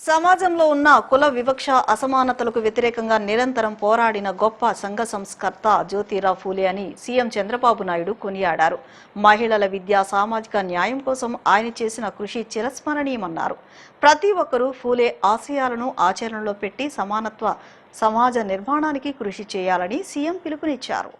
సమాజంలో ఉన్న కుల వివక్ష అసమానతలకు వ్యతిరేకంగా నిరంతరం పోరాడిన గొప్ప సంఘ సంస్కర్త జ్యోతిరావు ఫూలే అని సీఎం చంద్రబాబు నాయుడు కొనియాడారు. మహిళల విద్య, సామాజిక న్యాయం కోసం ఆయన చేసిన కృషి చిరస్మరణీయమన్నారు. ప్రతి ఒక్కరూ ఫూలే ఆశయాలను ఆచరణలో పెట్టి సమాజ నిర్మాణానికి కృషి చేయాలని సీఎం పిలుపునిచ్చారు.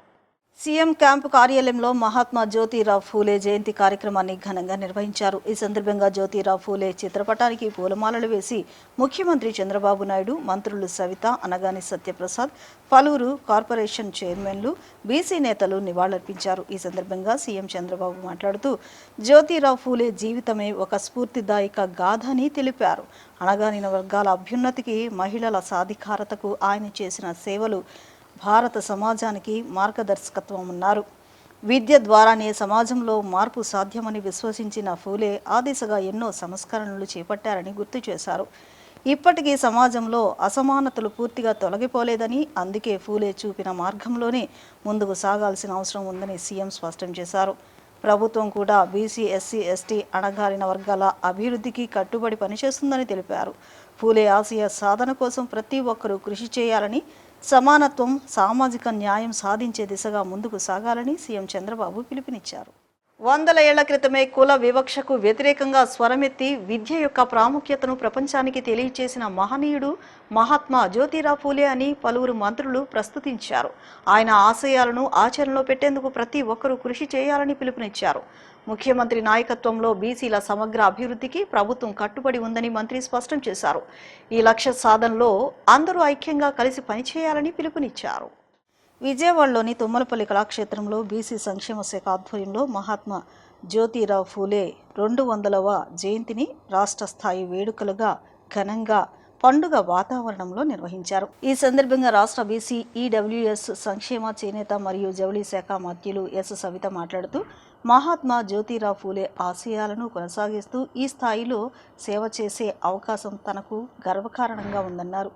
సీఎం క్యాంపు కార్యాలయంలో మహాత్మా జ్యోతిరావు ఫూలే జయంతి కార్యక్రమాన్ని ఘనంగా నిర్వహించారు. ఈ సందర్భంగా జ్యోతిరావు ఫూలే చిత్రపటానికి పూలమాలలు వేసి ముఖ్యమంత్రి చంద్రబాబు నాయుడు, మంత్రులు సవిత, అనగాని సత్యప్రసాద్, పలువురు కార్పొరేషన్ చైర్మన్లు, బీసీ నేతలు నివాళులర్పించారు. ఈ సందర్భంగా సీఎం చంద్రబాబు మాట్లాడుతూ జ్యోతిరావు ఫూలే జీవితమే ఒక స్ఫూర్తిదాయక గాథ అని తెలిపారు. అనగానిన వర్గాల అభ్యున్నతికి, మహిళల సాధికారతకు ఆయన చేసిన సేవలు భారత సమాజానికి మార్గదర్శకత్వం ఉన్నారు. విద్య ద్వారానే సమాజంలో మార్పు సాధ్యమని విశ్వసించిన ఫూలే ఆ దిశగా ఎన్నో సంస్కరణలు చేపట్టారని గుర్తు చేశారు. ఇప్పటికీ సమాజంలో అసమానతలు పూర్తిగా తొలగిపోలేదని, అందుకే ఫూలే చూపిన మార్గంలోనే ముందుకు సాగాల్సిన అవసరం ఉందని సీఎం స్పష్టం చేశారు. ప్రభుత్వం కూడా బీసీ, ఎస్సీ, ఎస్టీ, అణగారిన వర్గాల అభివృద్ధికి కట్టుబడి పనిచేస్తుందని తెలిపారు. ఫూలే ఆశయ సాధన కోసం ప్రతి ఒక్కరూ కృషి చేయాలని, సమానత్వం, సామాజిక న్యాయం సాధించే దిశగా ముందుకు సాగాలని సీఎం చంద్రబాబు పిలుపునిచ్చారు. 100 ఏళ్ల క్రితమే కుల వివక్షకు వ్యతిరేకంగా స్వరమెత్తి విద్య యొక్క ప్రాముఖ్యతను ప్రపంచానికి తెలియజేసిన మహనీయుడు మహాత్మా జ్యోతిరావు ఫూలే అని పలువురు మంత్రులు ప్రస్తుతించారు. ఆయన ఆశయాలను ఆచరణలో పెట్టేందుకు ప్రతి ఒక్కరూ కృషి చేయాలని పిలుపునిచ్చారు. ముఖ్యమంత్రి నాయకత్వంలో బీసీల సమగ్ర అభివృద్ధికి ప్రభుత్వం కట్టుబడి ఉందని మంత్రి స్పష్టం చేశారు. ఈ లక్ష్య సాధనలో అందరూ ఐక్యంగా కలిసి పనిచేయాలని పిలుపునిచ్చారు. విజయవాడలోని తుమ్మలపల్లి కళాక్షేత్రంలో బీసీ సంక్షేమ శాఖ ఆధ్వర్యంలో మహాత్మా జ్యోతిరావు ఫూలే 200వ జయంతిని రాష్ట్ర స్థాయి వేడుకలుగా ఘనంగా పండుగ వాతావరణంలో నిర్వహించారు. ఈ సందర్భంగా రాష్ట్ర బీసీ ఈడబ్ల్యూఎస్ సంక్షేమ చేనేత మరియు జౌళి శాఖ మంత్రులు ఎస్ సవిత మాట్లాడుతూ మహాత్మా జ్యోతిరావు ఫూలే ఆశయాలను కొనసాగిస్తూ ఈ స్థాయిలో సేవ చేసే అవకాశం తనకు గర్వకారణంగా ఉందన్నారు.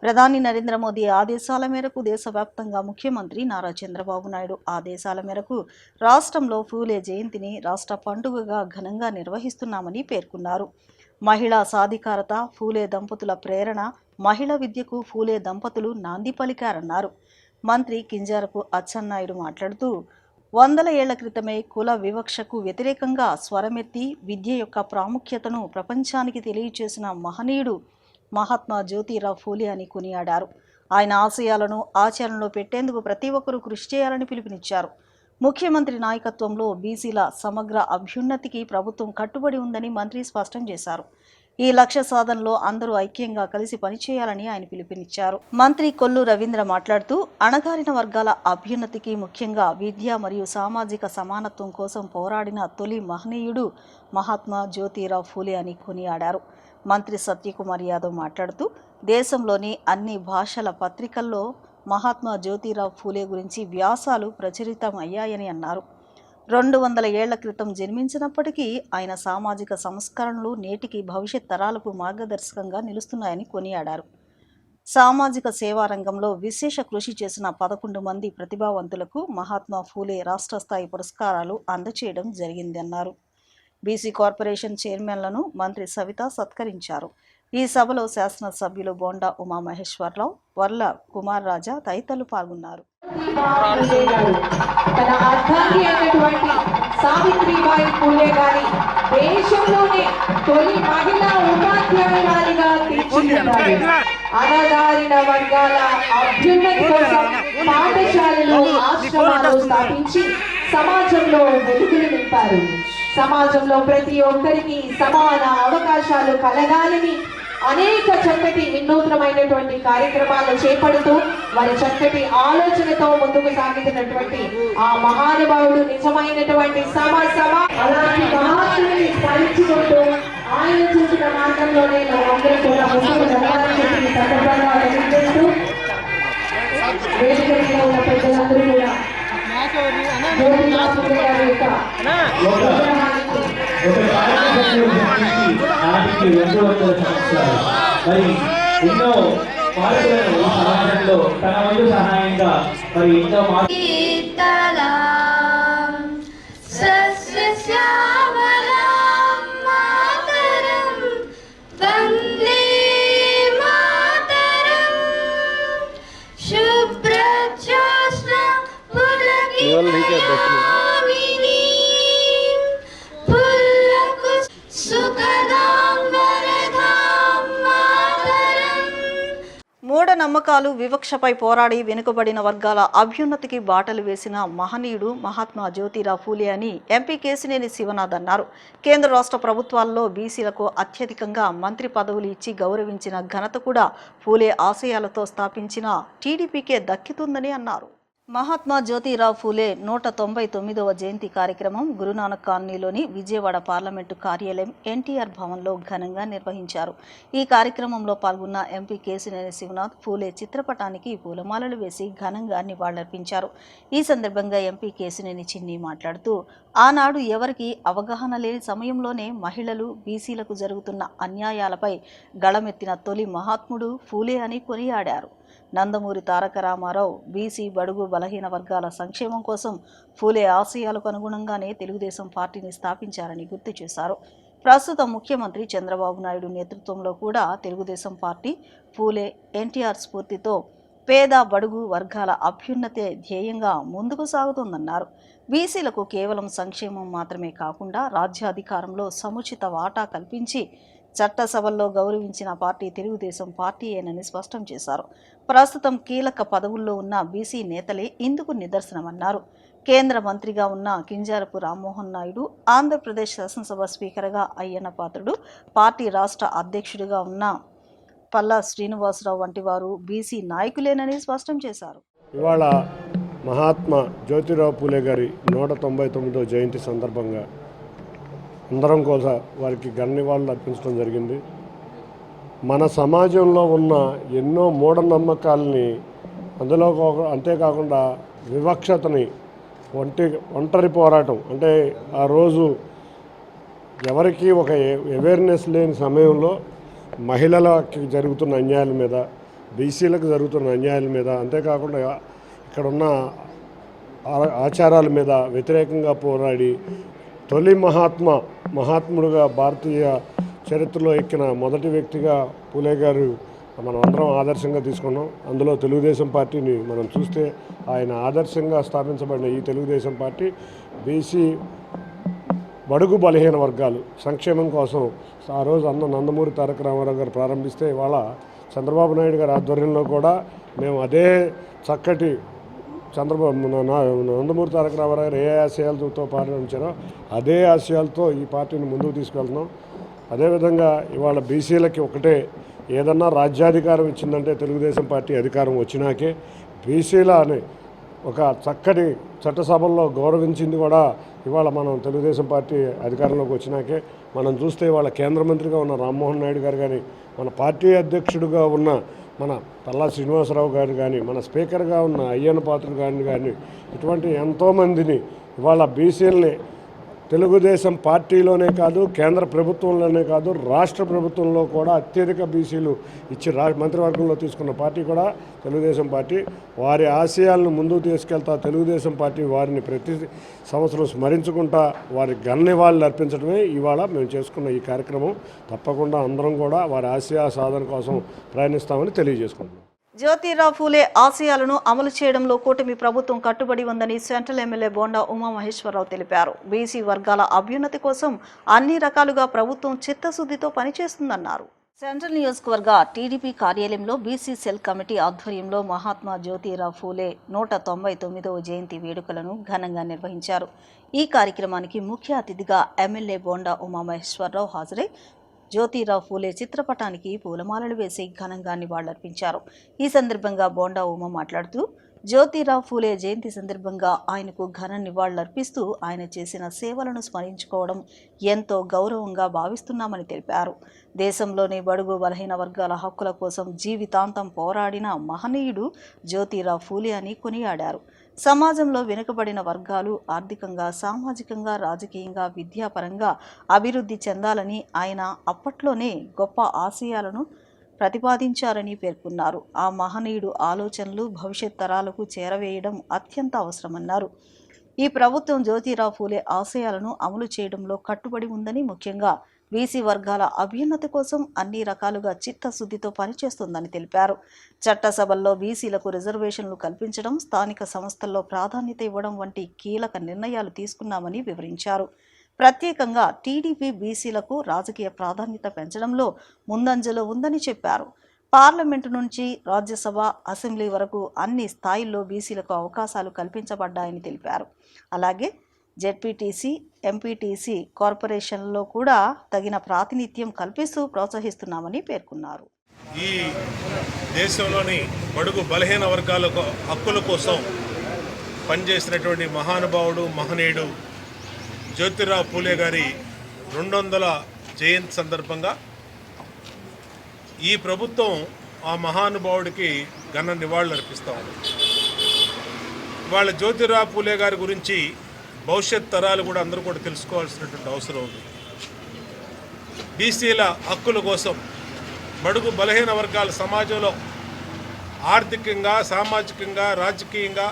ప్రధాని నరేంద్ర మోదీ ఆదేశాల మేరకు దేశవ్యాప్తంగా ముఖ్యమంత్రి నారా చంద్రబాబు నాయుడు ఆదేశాల మేరకు రాష్ట్రంలో ఫూలే జయంతిని రాష్ట్ర పండుగగా ఘనంగా నిర్వహిస్తున్నామని పేర్కొన్నారు. మహిళా సాధికారత, ఫూలే దంపతుల ప్రేరణ, మహిళా విద్యకు ఫూలే దంపతులు నాంది పలికారన్నారు. మంత్రి కింజారపు అచ్చెన్నాయుడు మాట్లాడుతూ 100 ఏళ్ల క్రితమే కుల వివక్షకు వ్యతిరేకంగా స్వరమెత్తి విద్య యొక్క ప్రాముఖ్యతను ప్రపంచానికి తెలియజేసిన మహనీయుడు మహాత్మా జ్యోతిరావు ఫూలే అని కొనియాడారు. ఆయన ఆశయాలను ఆచరణలో పెట్టేందుకు ప్రతి ఒక్కరూ కృషి చేయాలని పిలుపునిచ్చారు. ముఖ్యమంత్రి నాయకత్వంలో బీసీల సమగ్ర అభ్యున్నతికి ప్రభుత్వం కట్టుబడి ఉందని మంత్రి స్పష్టం చేశారు. ఈ లక్ష్య సాధనలో అందరూ ఐక్యంగా కలిసి పనిచేయాలని ఆయన పిలుపునిచ్చారు. మంత్రి కొల్లు రవీంద్ర మాట్లాడుతూ అణగారిన వర్గాల అభ్యున్నతికి, ముఖ్యంగా విద్య మరియు సామాజిక సమానత్వం కోసం పోరాడిన తొలి మహనీయుడు మహాత్మా జ్యోతిరావు ఫూలే అని కొనియాడారు. మంత్రి సత్యకుమార్ యాదవ్ మాట్లాడుతూ దేశంలోని అన్ని భాషల పత్రికల్లో మహాత్మా జ్యోతిరావు ఫూలే గురించి వ్యాసాలు ప్రచురితమయ్యాయని అన్నారు. 200 ఏళ్ల క్రితం జన్మించినప్పటికీ ఆయన సామాజిక సంస్కరణలు నేటికి భవిష్యత్ తరాలకు మార్గదర్శకంగా నిలుస్తున్నాయని కొనియాడారు. సామాజిక సేవా రంగంలో విశేష కృషి చేసిన 11 మంది ప్రతిభావంతులకు మహాత్మా ఫూలే రాష్ట్ర స్థాయి పురస్కారాలు అందజేయడం జరిగిందన్నారు. బీసీ కార్పొరేషన్ చైర్మన్లను మంత్రి సవిత సత్కరించారు. ఈ సభలో శాసనసభ్యులు బోండా ఉమామహేశ్వరరావు, వర్ల కుమార్ రాజా తదితరులు పాల్గొన్నారు. తన అర్థాన్ని అయినటువంటి సావిత్రిబాయి ఫూలే గారి దేశంలోనే తొలి మహిళా ఉపాధ్యాయురాలిగా తీర్చిదిద్దారు. అణగారిన వర్గాల అభ్యున్నతి కోసం పాఠశాలలు, ఆశ్రమాలు స్థాపించి సమాజంలో వెలుగులు నింపారు. సమాజంలో ప్రతి ఒక్కరికి సమాన అవకాశాలు కలగాలని అనేక చక్కటి వినూత్నమైనటువంటి కార్యక్రమాలు చేపడుతూ వారి చక్కటి ఆలోచనతో ముందుకు సాగుతున్నటువంటి ఆ మహానుభావుడు నిజమైనటువంటి అలాంటి మహాత్ముని స్మరించుకుంటూ ఆయన చూసిన మార్గంలోనే మనందరూ కూడా ముందుకు జరగాలని చెప్పి సందర్భంగా తెలియజేస్తూ వేదిక మీద ఉన్న పెద్దలందరూ కూడా ఎన్నో మార్పులను సమాజంలో తన వంతు సహాయంగా మరి ఎన్నో సస్యశ్యామలాం మాతరం వందే चल नहीं क्या बैठने మూఢనమ్మకాలు వివక్షపై పోరాడి వెనుకబడిన వర్గాల అభ్యున్నతికి బాటలు వేసిన మహనీయుడు మహాత్మా జ్యోతిరావు ఫూలే అని ఎంపీ కేశినేని శివనాథ్ అన్నారు. కేంద్ర రాష్ట్ర ప్రభుత్వాల్లో బీసీలకు అత్యధికంగా మంత్రి పదవులు ఇచ్చి గౌరవించిన ఘనత కూడా ఫూలే ఆశయాలతో స్థాపించిన టీడీపీకే దక్కుతుందని అన్నారు. మహాత్మా జ్యోతిరావు ఫూలే 199వ జయంతి కార్యక్రమం గురునానక్ కాలనీలోని విజయవాడ పార్లమెంటు కార్యాలయం ఎన్టీఆర్ భవన్లో ఘనంగా నిర్వహించారు. ఈ కార్యక్రమంలో పాల్గొన్న ఎంపీ కేశినేని శివనాథ్ ఫూలే చిత్రపటానికి పూలమాలలు వేసి ఘనంగా నివాళులర్పించారు. ఈ సందర్భంగా ఎంపీ కేశినేని చిన్ని మాట్లాడుతూ ఆనాడు ఎవరికి అవగాహన లేని సమయంలోనే మహిళలు బీసీలకు జరుగుతున్న అన్యాయాలపై గళమెత్తిన తొలి మహాత్ముడు ఫూలే అని కొనియాడారు. నందమూరి తారక రామారావు బీసీ బడుగు బలహీన వర్గాల సంక్షేమం కోసం ఫూలే ఆశయాలకు అనుగుణంగానే తెలుగుదేశం పార్టీని స్థాపించారని గుర్తు చేశారు. ప్రస్తుత ముఖ్యమంత్రి చంద్రబాబు నాయుడు నేతృత్వంలో కూడా తెలుగుదేశం పార్టీ ఫూలే ఎన్టీఆర్ స్ఫూర్తితో పేద బడుగు వర్గాల అభ్యున్నతే ధ్యేయంగా ముందుకు సాగుతుందన్నారు. బీసీలకు కేవలం సంక్షేమం మాత్రమే కాకుండా రాజ్యాధికారంలో సముచిత వాటా కల్పించి చట్టసభల్లో గౌరవించిన పార్టీ తెలుగుదేశం పార్టీయేనని స్పష్టం చేశారు. ప్రస్తుతం కీలక పదవుల్లో ఉన్న బీసీ నేతలే ఇందుకు నిదర్శనమన్నారు. కేంద్ర మంత్రిగా ఉన్న కింజారపు రామ్మోహన్ నాయుడు, ఆంధ్రప్రదేశ్ శాసనసభ స్పీకర్గా అయ్యన్న పాత్రుడు, పార్టీ రాష్ట్ర అధ్యక్షుడిగా ఉన్న పల్లా శ్రీనివాసరావు వంటి వారు బీసీ నాయకులేనని స్పష్టం చేశారు. ఇవాళ మహాత్మా జ్యోతిరావు ఫూలే గారి 199వ జయంతి సందర్భంగా అందరం కోసం వారికి ఘన నివాళులు అర్పించడం జరిగింది. మన సమాజంలో ఉన్న ఎన్నో మూఢనమ్మకాలని అందులో అంతేకాకుండా వివక్షతని ఒంటరి పోరాటం అంటే ఆ రోజు ఎవరికి ఒక అవేర్నెస్ లేని సమయంలో మహిళలకి జరుగుతున్న అన్యాయాల మీద, బీసీలకు జరుగుతున్న అన్యాయాల మీద, అంతేకాకుండా ఇక్కడున్న ఆచారాల మీద వ్యతిరేకంగా పోరాడి తొలి మహాత్ముడుగా భారతీయ చరిత్రలో ఎక్కిన మొదటి వ్యక్తిగా ఫూలే గారు మనం అందరం ఆదర్శంగా తీసుకున్నాం. అందులో తెలుగుదేశం పార్టీని మనం చూస్తే ఆయన ఆదర్శంగా స్థాపించబడిన ఈ తెలుగుదేశం పార్టీ బీసీ బడుగు బలహీన వర్గాలు సంక్షేమం కోసం ఆ రోజు నందమూరి తారక రామారావు గారు ప్రారంభిస్తే ఇవాళ చంద్రబాబు నాయుడు గారి ఆధ్వర్యంలో కూడా మేము అదే చక్కటి నందమూరి తారక రామారావు గారు ఏ ఆశయాలతో ప్రారంభించారో అదే ఆశయాలతో ఈ పార్టీని ముందుకు తీసుకెళ్తున్నాం. అదేవిధంగా ఇవాళ బీసీలకి ఒకటే, ఏదన్నా రాజ్యాధికారం ఇచ్చిందంటే తెలుగుదేశం పార్టీ అధికారం వచ్చినాకే. బీసీల అని ఒక చక్కటి చట్టసభల్లో గౌరవించింది కూడా ఇవాళ మనం తెలుగుదేశం పార్టీ అధికారంలోకి వచ్చినాకే. మనం చూస్తే ఇవాళ కేంద్ర మంత్రిగా ఉన్న రామ్మోహన్ నాయుడు గారు కానీ, మన పార్టీ అధ్యక్షుడిగా ఉన్న మన పల్లా శ్రీనివాసరావు గారు కానీ, మన స్పీకర్గా ఉన్న అయ్యన్న పాత్రుడు గారిని కానీ, ఇటువంటి ఎంతోమందిని ఇవాళ బీసీలని తెలుగుదేశం పార్టీలోనే కాదు, కేంద్ర ప్రభుత్వంలోనే కాదు, రాష్ట్ర ప్రభుత్వంలో కూడా అత్యధిక బీసీలు ఇచ్చి మంత్రివర్గంలో తీసుకున్న పార్టీ కూడా తెలుగుదేశం పార్టీ. వారి ఆశయాలను ముందుకు తీసుకెళ్తా తెలుగుదేశం పార్టీ వారిని ప్రతి సంవత్సరం స్మరించుకుంటా వారి ఘన నివాళులు అర్పించడమే ఇవాళ మేము చేసుకున్న ఈ కార్యక్రమం. తప్పకుండా అందరం కూడా వారి ఆశయ సాధన కోసం ప్రయాణిస్తామని తెలియజేసుకుంటున్నాం. జ్యోతిరావు ఫూలే ఆశయాలను అమలు చేయడంలో కూటమి ప్రభుత్వం కట్టుబడి ఉందని సెంట్రల్ ఎమ్మెల్యే బోండా ఉమామహేశ్వరరావు తెలిపారు. బీసీ వర్గాల అభ్యున్నతి కోసం అన్ని రకాలుగా ప్రభుత్వం చిత్తశుద్ధితో పనిచేస్తుందన్నారు. సెంట్రల్ నియోజకవర్గ టీడీపీ కార్యాలయంలో బీసీ సెల్ కమిటీ ఆధ్వర్యంలో మహాత్మా జ్యోతిరావు ఫూలే 199వ జయంతి వేడుకలను ఘనంగా నిర్వహించారు. ఈ కార్యక్రమానికి ముఖ్య అతిథిగా ఎమ్మెల్యే బోండా ఉమామహేశ్వరరావు హాజరై జ్యోతిరావు ఫూలే చిత్రపటానికి పూలమాలలు వేసి ఘనంగా నివాళులర్పించారు. ఈ సందర్భంగా బోండా ఉమ మాట్లాడుతూ జ్యోతిరావు ఫూలే జయంతి సందర్భంగా ఆయనకు ఘన నివాళులర్పిస్తూ ఆయన చేసిన సేవలను స్మరించుకోవడం ఎంతో గౌరవంగా భావిస్తున్నామని తెలిపారు. దేశంలోని బడుగు బలహీన వర్గాల హక్కుల కోసం జీవితాంతం పోరాడిన మహనీయుడు జ్యోతిరావు ఫూలే అని కొనియాడారు. సమాజంలో వెనుకబడిన వర్గాలు ఆర్థికంగా, సామాజికంగా, రాజకీయంగా, విద్యాపరంగా అభివృద్ధి చెందాలని ఆయన అప్పట్లోనే గొప్ప ఆశయాలను ప్రతిపాదించారని పేర్కొన్నారు. ఆ మహనీయుడు ఆలోచనలు భవిష్యత్ తరాలకు చేరవేయడం అత్యంత అవసరమన్నారు. ఈ ప్రభుత్వం జ్యోతిరావు ఫూలే ఆశయాలను అమలు చేయడంలో కట్టుబడి ఉందని, ముఖ్యంగా బీసీ వర్గాల అభ్యున్నతి కోసం అన్ని రకాలుగా చిత్తశుద్ధితో పనిచేస్తుందని తెలిపారు. చట్టసభల్లో బీసీలకు రిజర్వేషన్లు కల్పించడం, స్థానిక సంస్థల్లో ప్రాధాన్యత ఇవ్వడం వంటి కీలక నిర్ణయాలు తీసుకున్నామని వివరించారు. ప్రత్యేకంగా టీడీపీ బీసీలకు రాజకీయ ప్రాధాన్యత పెంచడంలో ముందంజలో ఉందని చెప్పారు. పార్లమెంటు నుంచి రాజ్యసభ, అసెంబ్లీ వరకు అన్ని స్థాయిల్లో బీసీలకు అవకాశాలు కల్పించబడ్డాయని తెలిపారు. అలాగే జెడ్పీటీసీ, ఎంపీటీసీ కార్పొరేషన్లలో కూడా తగిన ప్రాతినిధ్యం కల్పిస్తూ ప్రోత్సహిస్తున్నామని పేర్కొన్నారు. ఈ దేశంలోని బడుగు బలహీన వర్గాల హక్కుల కోసం పనిచేసినటువంటి మహానుభావుడు, మహనీయుడు జ్యోతిరావు పూలే గారి 200వ జయంతి సందర్భంగా ఈ ప్రభుత్వం ఆ మహానుభావుడికి ఘన నివాళులు అర్పిస్తూ ఉంది. ఇవాళ జ్యోతిరావు పూలే గారి గురించి భవిష్యత్ తరాలు కూడా అందరూ కూడా తెలుసుకోవాల్సినటువంటి అవసరం ఉంది. బీసీల హక్కుల కోసం బడుగు బలహీన వర్గాల సమాజంలో ఆర్థికంగా, సామాజికంగా, రాజకీయంగా,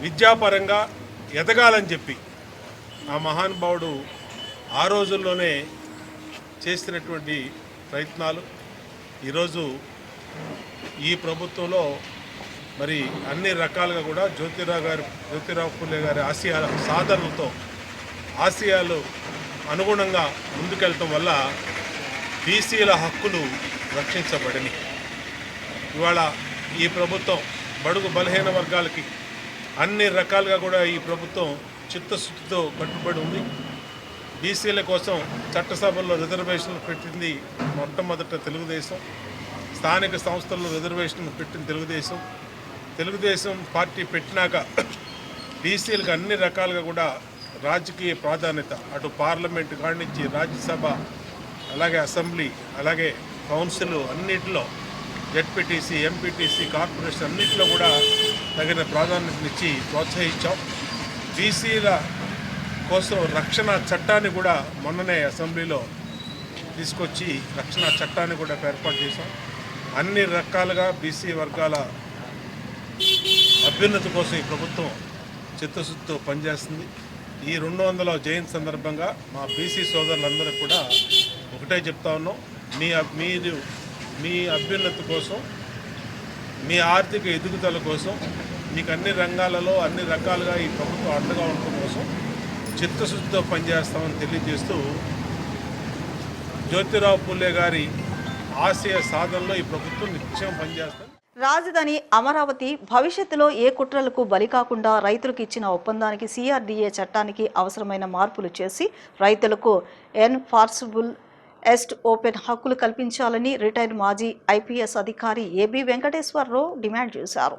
విద్యాపరంగా ఎదగాలని చెప్పి ఆ మహానుభావుడు ఆ రోజుల్లోనే చేసినటువంటి ప్రయత్నాలు ఈరోజు ఈ ప్రభుత్వంలో మరి అన్ని రకాలుగా కూడా జ్యోతిరావు పూలే గారి ఆశయాల సాధనలతో ఆశయాలు అనుగుణంగా ముందుకెళ్ళటం వల్ల బీసీల హక్కులు రక్షించబడినాయి. ఇవాళ ఈ ప్రభుత్వం బడుగు బలహీన వర్గాలకి అన్ని రకాలుగా కూడా ఈ ప్రభుత్వం చిత్తశుద్ధితో కట్టుబడి ఉంది. బీసీల కోసం చట్టసభల్లో రిజర్వేషన్లు పెట్టింది మొట్టమొదట తెలుగుదేశం. స్థానిక సంస్థల్లో రిజర్వేషన్లు పెట్టింది తెలుగుదేశం పార్టీ పెట్టినాక బీసీలకు అన్ని రకాలుగా కూడా రాజకీయ ప్రాధాన్యత అటు పార్లమెంటు కాడి నుంచి రాజ్యసభ, అలాగే అసెంబ్లీ, అలాగే కౌన్సిల్ అన్నింటిలో జెడ్పీటీసీ, ఎంపీటీసీ, కార్పొరేషన్ అన్నింటిలో కూడా తగిన ప్రాధాన్యతనిచ్చి ప్రోత్సహించాం. బీసీల కోసం రక్షణ చట్టాన్ని కూడా మొన్ననే అసెంబ్లీలో తీసుకొచ్చి రక్షణ చట్టాన్ని కూడా ఏర్పాటు చేశాం. అన్ని రకాలుగా బీసీ వర్గాల అభ్యున్నతి కోసం ఈ ప్రభుత్వం చిత్తశుద్ధితో పనిచేస్తుంది. ఈ 200వ జయంతి సందర్భంగా మా బీసీ సోదరులందరూ కూడా ఒకటే చెప్తా ఉన్నాం, మీరు మీ అభ్యున్నతి కోసం, మీ ఆర్థిక ఎదుగుదల కోసం, మీకు అన్ని రంగాలలో అన్ని రకాలుగా ఈ ప్రభుత్వం అండగా ఉండటం కోసం చిత్తశుద్ధితో పనిచేస్తామని తెలియజేస్తూ జ్యోతిరావు పూలే గారి ఆశయ సాధనలో ఈ ప్రభుత్వం నిత్యం పనిచేస్తుంది. రాజధాని అమరావతి భవిష్యత్తులో ఏ కుట్రలకు బలి కాకుండా రైతులకు ఇచ్చిన ఒప్పందానికి CRDA చట్టానికి అవసరమైన మార్పులు చేసి రైతులకు ఎన్ఫోర్సబుల్ ఎస్ట్ ఓపెన్ హక్కులు కల్పించాలని రిటైర్డ్ మాజీ IPS అధికారి AB వెంకటేశ్వరరావు డిమాండ్ చేశారు.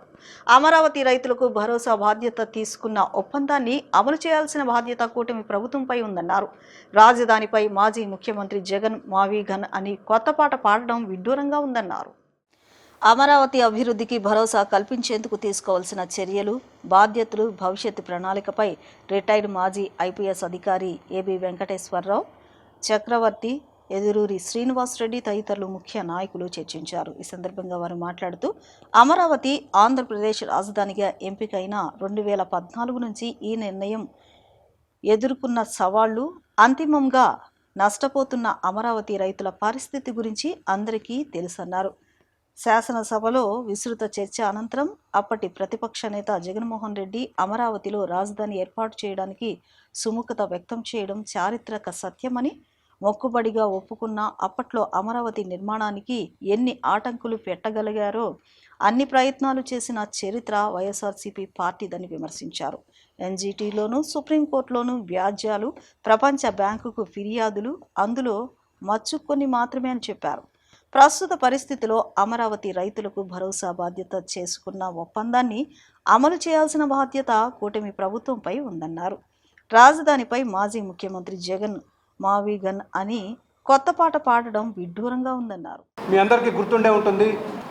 అమరావతి రైతులకు భరోసా బాధ్యత తీసుకున్న ఒప్పందాన్ని అమలు చేయాల్సిన బాధ్యత కూటమి ప్రభుత్వంపై ఉందన్నారు. రాజధానిపై మాజీ ముఖ్యమంత్రి జగన్ మావీగన్ అని కొత్త పాట పాడడం విడ్డూరంగా ఉందన్నారు. అమరావతి అభివృద్ధికి భరోసా కల్పించేందుకు తీసుకోవాల్సిన చర్యలు, బాధ్యతలు, భవిష్యత్తు ప్రణాళికపై రిటైర్డ్ మాజీ IPS అధికారి AB వెంకటేశ్వరరావు, చక్రవర్తి, ఎదురూరి శ్రీనివాసరెడ్డి తదితరులు ముఖ్య నాయకులు చర్చించారు. ఈ సందర్భంగా వారు మాట్లాడుతూ అమరావతి ఆంధ్రప్రదేశ్ రాజధానిగా ఎంపికైన 2014 నుంచి ఈ నిర్ణయం ఎదుర్కొన్న సవాళ్లు, అంతిమంగా నష్టపోతున్న అమరావతి రైతుల పరిస్థితి గురించి అందరికీ తెలుసన్నారు. శాసనసభలో విస్తృత చర్చ అనంతరం అప్పటి ప్రతిపక్ష నేత జగన్మోహన్ రెడ్డి అమరావతిలో రాజధాని ఏర్పాటు చేయడానికి సుముఖత వ్యక్తం చేయడం చారిత్రక సత్యమని, మొక్కుబడిగా ఒప్పుకున్న అప్పట్లో అమరావతి నిర్మాణానికి ఎన్ని ఆటంకులు పెట్టగలిగారో అన్ని ప్రయత్నాలు చేసిన చరిత్ర వైఎస్ఆర్సీపీ పార్టీదని విమర్శించారు. NGTలోనూ సుప్రీంకోర్టులోనూ వ్యాజ్యాలు, ప్రపంచ బ్యాంకుకు ఫిర్యాదులు అందులో మచ్చుకొని మాత్రమే అని చెప్పారు. ప్రస్తుత పరిస్థితిలో అమరావతి రైతులకు భరోసా బాధ్యత చేసుకున్న ఒప్పందాన్ని అమలు చేయాల్సిన బాధ్యత కూటమి ప్రభుత్వంపై ఉందన్నారు. రాజధానిపై మాజీ ముఖ్యమంత్రి జగన్ మావీగన్ అని కొత్త పాట పాడడం విడ్డూరంగా ఉందన్నారు. మీ అందరికీ గుర్తుండే ఉంటుంది,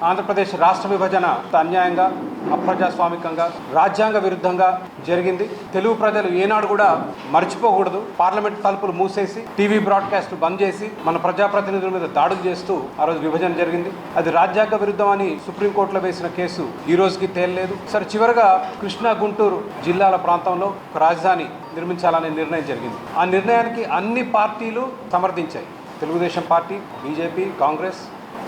ఆంధ్రప్రదేశ్ రాష్ట్ర విభజన అన్యాయంగా అప్రజాస్వామికంగా రాజ్యాంగ విరుద్ధంగా జరిగింది. తెలుగు ప్రజలు ఏనాడు కూడా మర్చిపోకూడదు. పార్లమెంట్ తలుపులు మూసేసి టీవీ బ్రాడ్కాస్ట్ బంద్ చేసి మన ప్రజాప్రతినిధుల మీద దాడులు చేస్తూ ఆ రోజు విభజన జరిగింది. అది రాజ్యాంగ విరుద్ధం అని సుప్రీంకోర్టులో వేసిన కేసు ఈ రోజుకి తేలలేదు. సరే, చివరగా కృష్ణా గుంటూరు జిల్లాల ప్రాంతంలో ఒక రాజధాని నిర్మించాలనే నిర్ణయం జరిగింది. ఆ నిర్ణయానికి అన్ని పార్టీలు సమర్థించాయి. Telugu Desam party, BJP, Congress,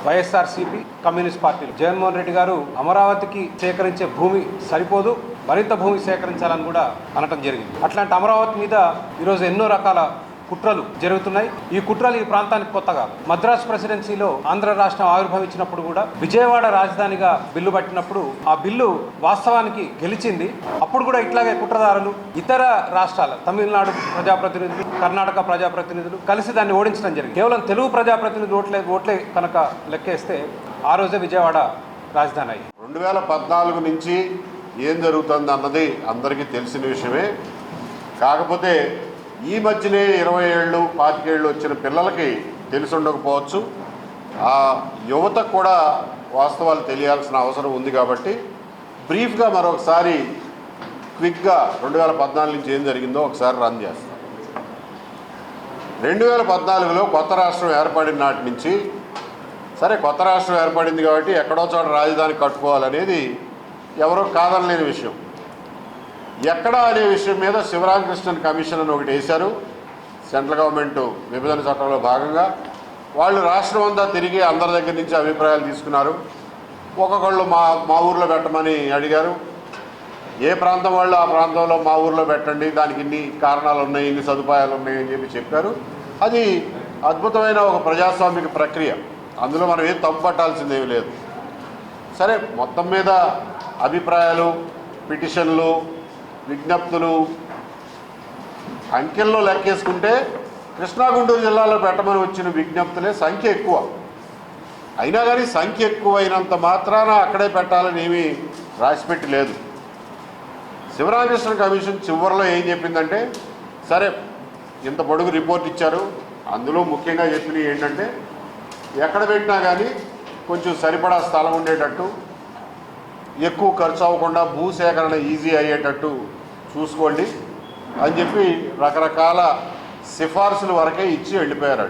YSRCP, communist పార్టీలు. జగన్మోహన్ రెడ్డి గారు అమరావతికి సేకరించే భూమి సరిపోదు, మరింత భూమి సేకరించాలని కూడా అనటం జరిగింది. అట్లాంటి అమరావతి మీద ఈరోజు ఎన్నో రకాల కుట్రలు జరుగుతున్నాయి. ఈ కుట్రలు ఈ ప్రాంతానికి కొత్తగా. మద్రాసు ప్రెసిడెన్సీలో ఆంధ్ర రాష్ట్రం ఆవిర్భవించినప్పుడు కూడా విజయవాడ రాజధానిగా బిల్లు పట్టినప్పుడు ఆ బిల్లు వాస్తవానికి గెలిచింది. అప్పుడు కూడా ఇట్లాగే కుట్రదారులు, ఇతర రాష్ట్రాల తమిళనాడు ప్రజాప్రతినిధులు, కర్ణాటక ప్రజాప్రతినిధులు కలిసి దాన్ని ఓడించడం జరిగింది. కేవలం తెలుగు ప్రజాప్రతినిధులు ఓట్లే కనుక లెక్కేస్తే ఆ రోజే విజయవాడ రాజధాని అయ్యింది. 2014 నుంచి ఏం జరుగుతుంది అన్నది అందరికీ తెలిసిన విషయమే. కాకపోతే ఈ మధ్యనే 20 ఏళ్ళు 25 ఏళ్ళు వచ్చిన పిల్లలకి తెలిసి ఉండకపోవచ్చు. ఆ యువతకు కూడా వాస్తవాలు తెలియాల్సిన అవసరం ఉంది. కాబట్టి బ్రీఫ్గా మరొకసారి క్విక్గా 2014 నుంచి ఏం జరిగిందో ఒకసారి రన్ చేస్తాం. 2014లో కొత్త రాష్ట్రం ఏర్పడిన నాటి నుంచి, సరే కొత్త రాష్ట్రం ఏర్పడింది కాబట్టి ఎక్కడో చోట రాజధాని కట్టుకోవాలనేది ఎవరో కాదనలేని విషయం. ఎక్కడా అనే విషయం మీద శివరామకృష్ణన్ కమిషన్ అని ఒకటి వేశారు. సెంట్రల్ గవర్నమెంట్ విభజన చట్టంలో భాగంగా వాళ్ళు రాష్ట్రం అంతా తిరిగి అందరి దగ్గర నుంచి అభిప్రాయాలు తీసుకున్నారు. ఒక్కొక్కళ్ళు మా ఊర్లో పెట్టమని అడిగారు. ఏ ప్రాంతం వాళ్ళు ఆ ప్రాంతంలో మా ఊర్లో పెట్టండి, దానికి ఇన్ని కారణాలు ఉన్నాయి, ఇన్ని సదుపాయాలు ఉన్నాయి అని చెప్పారు. అది అద్భుతమైన ఒక ప్రజాస్వామిక ప్రక్రియ. అందులో మనం ఏం తప్పు పట్టాల్సిందేమీ లేదు. సరే, మొత్తం మీద అభిప్రాయాలు, పిటిషన్లు, విజ్ఞప్తులు అంకెల్లో లెక్కేసుకుంటే కృష్ణా గుంటూరు జిల్లాలో పెట్టమని వచ్చిన విజ్ఞప్తులే సంఖ్య ఎక్కువ. అయినా కానీ సంఖ్య ఎక్కువైనంత మాత్రాన అక్కడే పెట్టాలని ఏమీ రాసిపెట్టి లేదు. శివరామకృష్ణ కమిషన్ చివరిలో ఏం చెప్పిందంటే, సరే ఇంత పొడుగు రిపోర్ట్ ఇచ్చారు, అందులో ముఖ్యంగా చెప్పినవి ఏంటంటే ఎక్కడ పెట్టినా కానీ కొంచెం సరిపడా స్థలం ఉండేటట్టు, ఎక్కువ ఖర్చు అవ్వకుండా భూసేకరణ ఈజీ అయ్యేటట్టు చూసుకోండి అని చెప్పి రకరకాల సిఫార్సుల వరకే ఇచ్చి వెళ్ళిపోయారు.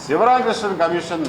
శివరామకృష్ణన్ కమిషన్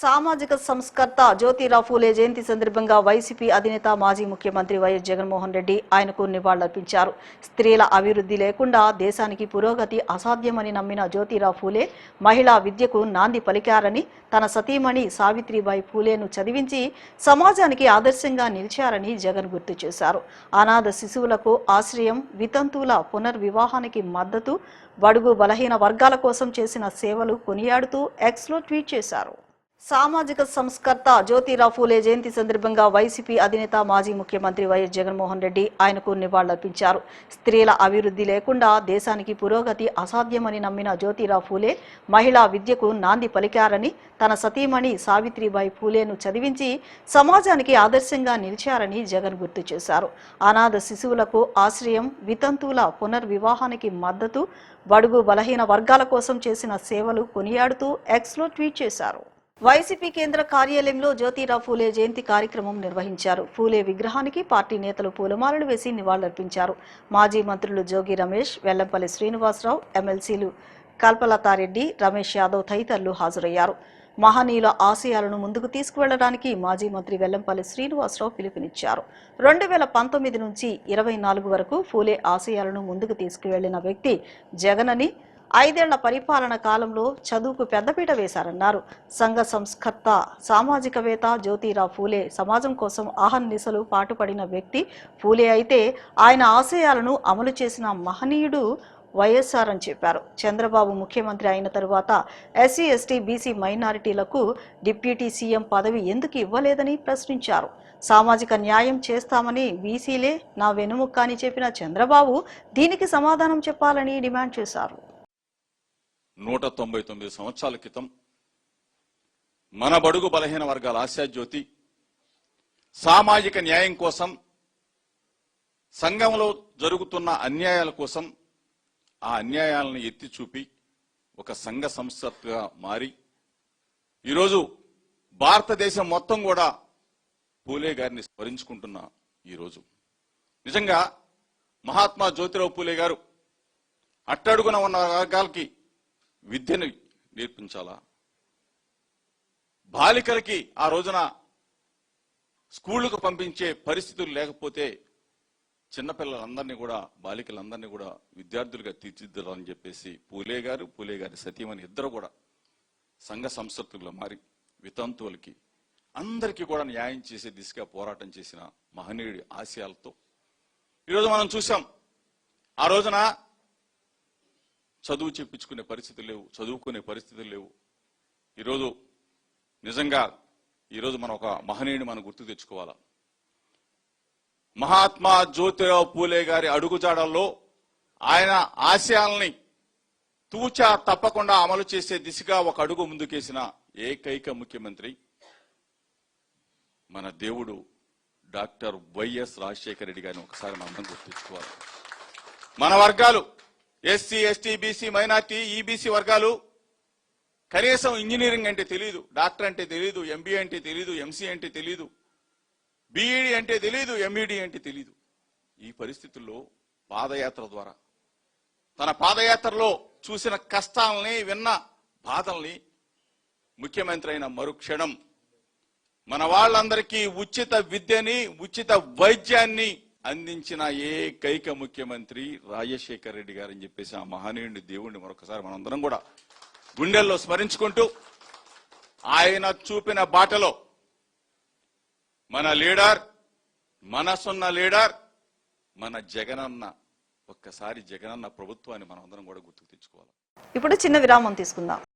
సామాజిక సంస్కర్త జ్యోతిరావు ఫూలే జయంతి సందర్భంగా వైసీపీ అధినేత మాజీ ముఖ్యమంత్రి వైఎస్ జగన్మోహన్ రెడ్డి ఆయనకు నివాళులర్పించారు. స్త్రీల అభివృద్ధి లేకుండా దేశానికి పురోగతి అసాధ్యమని నమ్మిన జ్యోతిరావు ఫూలే మహిళా విద్యకు నాంది పలికారని, తన సతీమణి సావిత్రిబాయి ఫూలేను చదివించి సమాజానికి ఆదర్శంగా నిలిచారని జగన్ గుర్తు చేశారు. అనాథ శిశువులకు ఆశ్రయం, వితంతువుల పునర్వివాహానికి మద్దతు, బడుగు బలహీన వర్గాల కోసం చేసిన సేవలు కొనియాడుతూ ఎక్స్లో ట్వీట్ చేశారు. సామాజిక సంస్కర్త జ్యోతిరావు ఫూలే జయంతి సందర్భంగా వైసీపీ అధినేత మాజీ ముఖ్యమంత్రి వైఎస్ జగన్మోహన్ రెడ్డి ఆయనకు నివాళులర్పించారు. స్త్రీల అభివృద్ధి లేకుండా దేశానికి పురోగతి అసాధ్యమని నమ్మిన జ్యోతిరావు ఫూలే మహిళా విద్యకు నాంది పలికారని, తన సతీమణి సావిత్రిబాయి ఫూలేను చదివించి సమాజానికి ఆదర్శంగా నిలిచారని జగన్ గుర్తు చేశారు. అనాథ శిశువులకు ఆశ్రయం, వితంతువుల పునర్వివాహానికి మద్దతు, బడుగు బలహీన వర్గాల కోసం చేసిన సేవలు కొనియాడుతూ ఎక్స్లో ట్వీట్ చేశారు. వైసీపీ కేంద్ర కార్యాలయంలో జ్యోతిరావు ఫూలే జయంతి కార్యక్రమం నిర్వహించారు. ఫూలే విగ్రహానికి పార్టీ నేతలు పూలమాలలు వేసి నివాళులర్పించారు. మాజీ మంత్రులు జోగి రమేష్, వెల్లంపల్లి శ్రీనివాసరావు, ఎమ్మెల్సీలు కల్పలతారెడ్డి, రమేష్ యాదవ్ తదితరులు హాజరయ్యారు. మహనీయుల ఆశయాలను ముందుకు తీసుకువెళ్లడానికి మాజీ మంత్రి వెల్లంపల్లి శ్రీనివాసరావు పిలుపునిచ్చారు. 2019 నుంచి 24 వరకు ఫూలే ఆశయాలను ముందుకు తీసుకువెళ్లిన వ్యక్తి జగనని, 5 ఏళ్ల పరిపాలన కాలంలో చదువుకు పెద్దపీట వేశారన్నారు. సంఘ సంస్కర్త, సామాజికవేత్త జ్యోతిరావు ఫూలే సమాజం కోసం అహర్నిశలు పాటుపడిన వ్యక్తి ఫూలే అయితే ఆయన ఆశయాలను అమలు చేసిన మహనీయుడు వైఎస్ఆర్ అని చెప్పారు. చంద్రబాబు ముఖ్యమంత్రి అయిన తరువాత ఎస్సీ, ఎస్టీ, బీసీ మైనారిటీలకు డిప్యూటీ సీఎం పదవి ఎందుకు ఇవ్వలేదని ప్రశ్నించారు. సామాజిక న్యాయం చేస్తామని బీసీలే నా వెనుముక్క అని చెప్పిన చంద్రబాబు దీనికి సమాధానం చెప్పాలని డిమాండ్ చేశారు. 199 సంవత్సరాల క్రితం మన బడుగు బలహీన వర్గాల ఆశాజ్యోతి సామాజిక న్యాయం కోసం, సంఘంలో జరుగుతున్న అన్యాయాల కోసం ఆ అన్యాయాలను ఎత్తి చూపి ఒక సంఘ సంస్థగా మారి ఈరోజు భారతదేశం మొత్తం కూడా పూలే గారిని స్మరించుకుంటున్న ఈరోజు నిజంగా మహాత్మా జ్యోతిరావు పూలే గారు అట్టడుగున ఉన్న వర్గాలకి విద్యను నేర్పించాలా, బాలికలకి ఆ రోజున స్కూళ్లకు పంపించే పరిస్థితులు లేకపోతే చిన్నపిల్లలందరినీ కూడా బాలికలందరినీ కూడా విద్యార్థులుగా తీర్చిదిద్దాలని చెప్పేసి పూలే గారి సతీమణి ఇద్దరు కూడా సంఘ సంస్కృతుల్లో మారి వితంతువులకి అందరికీ కూడా న్యాయం చేసే దిశగా పోరాటం చేసిన మహనీయుడి ఆశయాలతో ఈరోజు మనం చూసాం. ఆ రోజున చదువు చెప్పించుకునే పరిస్థితులు లేవు, చదువుకునే పరిస్థితులు లేవు. ఈరోజు నిజంగా ఈరోజు మనం ఒక మహనీయుడిని మనం గుర్తు తెచ్చుకోవాలా. మహాత్మా జ్యోతిరావు పూలే గారి అడుగుజాడల్లో ఆయన ఆశయాల్ని తూచా తప్పకుండా అమలు చేసే దిశగా ఒక అడుగు ముందుకేసిన ఏకైక ముఖ్యమంత్రి మన దేవుడు డాక్టర్ వైఎస్ రాజశేఖర రెడ్డి గారిని ఒకసారి మనం గుర్తించుకోవాలి. మన వర్గాలు SC, ST, BC, minority, EBC వర్గాలు కనీసం ఇంజనీరింగ్ అంటే తెలియదు, డాక్టర్ అంటే తెలియదు, ఎంబీఏ అంటే తెలియదు, ఎంసీ అంటే తెలియదు, బీఈడీ అంటే తెలియదు, ఎంఈడీ అంటే తెలియదు. ఈ పరిస్థితుల్లో పాదయాత్ర ద్వారా తన పాదయాత్రలో చూసిన కష్టాలని, విన్న బాధల్ని ముఖ్యమంత్రి అయిన మరుక్షణం మన వాళ్ళందరికీ ఉచిత విద్యని, ఉచిత వైద్యాన్ని అందించిన ఏకైక ముఖ్యమంత్రి రాజశేఖర రెడ్డి గారని చెప్పేసి ఆ మహనీయుడి దేవుణ్ణి మరొకసారి మనందరం కూడా గుండెల్లో స్మరించుకుంటూ ఆయన చూపిన బాటలో మన లీడర్, మనసున్న లీడర్ మన జగనన్న, ఒక్కసారి జగనన్న ప్రభుత్వాన్ని మనం అందరం కూడా గుర్తుకు తెచ్చుకోవాలి. ఇప్పుడు చిన్న విరామం తీసుకుందాం.